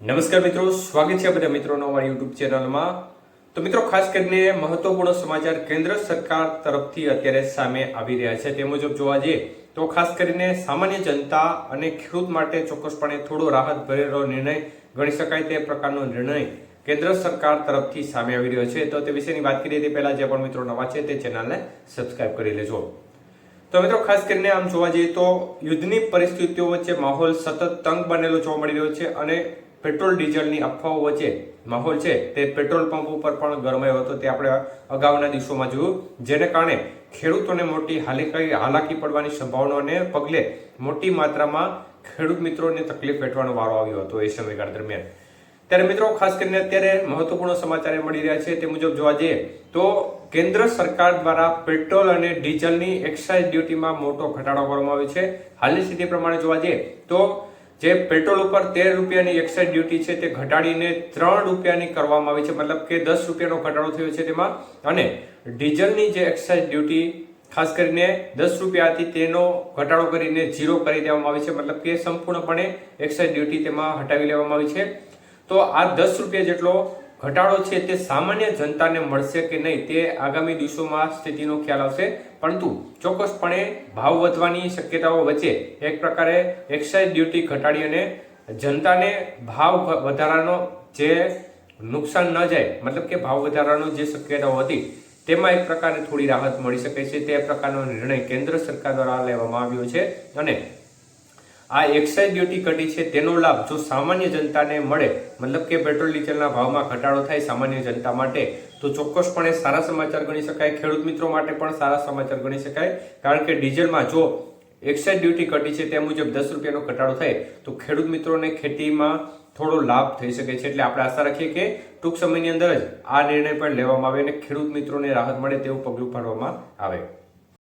નમસ્કાર મિત્રો, સ્વાગત છે બધા મિત્રોનો અમારી યુટ્યુબ ચેનલમાં। તો મિત્રો, ખાસ કરીને મહત્વપૂર્ણ સમાચાર કેન્દ્ર સરકાર તરફથી અત્યારે સામે આવી રહ્યા છે। તે મુજબ જોવા જઈએ તો ખાસ કરીને સામાન્ય જનતા અને ખેડૂત માટે ચોક્કસપણે થોડો રાહત ભરેલો નિર્ણય ગણી શકાય તે પ્રકારનો નિર્ણય કેન્દ્ર સરકાર તરફથી સામે આવી રહ્યો છે। તો તે વિશેની વાત કરીએ તે પહેલા જે પણ મિત્રો નવા છે તે ચેનલને સબસ્ક્રાઇબ કરી લેજો। તો મિત્રો, ખાસ કરીને આમ જોવા જઈએ તો યુદ્ધની પરિસ્થિતિઓ વચ્ચે માહોલ સતત તંગ બનેલો જોવા મળી રહ્યો છે અને પેટ્રોલ ડીઝલની અફવાઓ વચ્ચે માહોલ છે તે પેટ્રોલ પંપ ઉપર પણ ગરમાયો હતો। તે આપણે અગાઉના દિવસોમાં જોયું, જેને કારણે ખેડૂતોને મોટી હાલાકી પડવાની સંભાવનાને પગલે મોટી માત્રામાં ખેડૂત મિત્રોને તકલીફ વેઠવાનો વારો આવ્યો હતો એ સમયગાળા દરમિયાન। ત્યારે મિત્રો, ખાસ કરીને અત્યારે મહત્વપૂર્ણ સમાચાર મળી રહ્યા છે। તે મુજબ જોવા જઈએ તો કેન્દ્ર સરકાર દ્વારા પેટ્રોલ અને ડીઝલની એક્સાઇઝ ડ્યુટીમાં મોટો ઘટાડો કરવામાં આવ્યો છે। હાલની સ્થિતિ પ્રમાણે જોવા જઈએ તો જે પેટ્રોલ ઉપર 13 રૂપિયાની એક્સાઇઝ ડ્યુટી છે તે ઘટાડીને 3 રૂપિયાની કરવામાં આવી છે, મતલબ કે 10 રૂપિયાનો ઘટાડો થયો છે તેમાં। અને ડીઝલની જે એક્સાઇઝ ડ્યુટી ખાસ કરીને 10 રૂપિયા હતી તેનો ઘટાડો કરીને 0 કરી દેવામાં આવી છે, મતલબ કે સંપૂર્ણપણે એક્સાઇઝ ડ્યુટી તેમાં હટાવી લેવામાં આવી છે। તો આ 10 રૂપિયા જેટલો ઘટાડો છે તે સામાન્ય જનતાને મળશે કે નહીં તે આગામી દિવસોમાં સ્થિતિનો ખ્યાલ આવશે, પરંતુ ચોક્કસપણે ભાવ વધવાની શક્યતાઓ વચ્ચે એક પ્રકારે એક્સાઇઝ ડ્યુટી ઘટાડી અને જનતાને ભાવ વધારાનો જે નુકસાન ન જાય, મતલબ કે ભાવ વધારાનો જે શક્યતાઓ હતી તેમાં એક પ્રકારે થોડી રાહત મળી શકે છે તે પ્રકારનો નિર્ણય કેન્દ્ર સરકાર દ્વારા લેવામાં આવ્યો છે। અને આ એક્સાઇઝ ડ્યુટી ઘટી છે તેનો લાભ જો સામાન્ય જનતાને મળે, મતલબ કે પેટ્રોલ ડીઝલના ભાવમાં ઘટાડો થાય સામાન્ય જનતા માટે, તો ચોક્કસપણે સારા સમાચાર ગણી શકાય। ખેડૂત મિત્રો માટે પણ સારા સમાચાર ગણી શકાય, કારણ કે ડીઝલમાં જો એક્સાઇઝ ડ્યુટી ઘટી છે તે મુજબ 10 રૂપિયાનો ઘટાડો થાય તો ખેડૂત મિત્રોને ખેતીમાં થોડો લાભ થઈ શકે છે। એટલે આપણે આશા રાખીએ કે ટૂંક સમયની અંદર જ આ નિર્ણય પણ લેવામાં આવે અને ખેડૂત મિત્રોને રાહત મળે તેવું પગલું ભરવામાં આવે।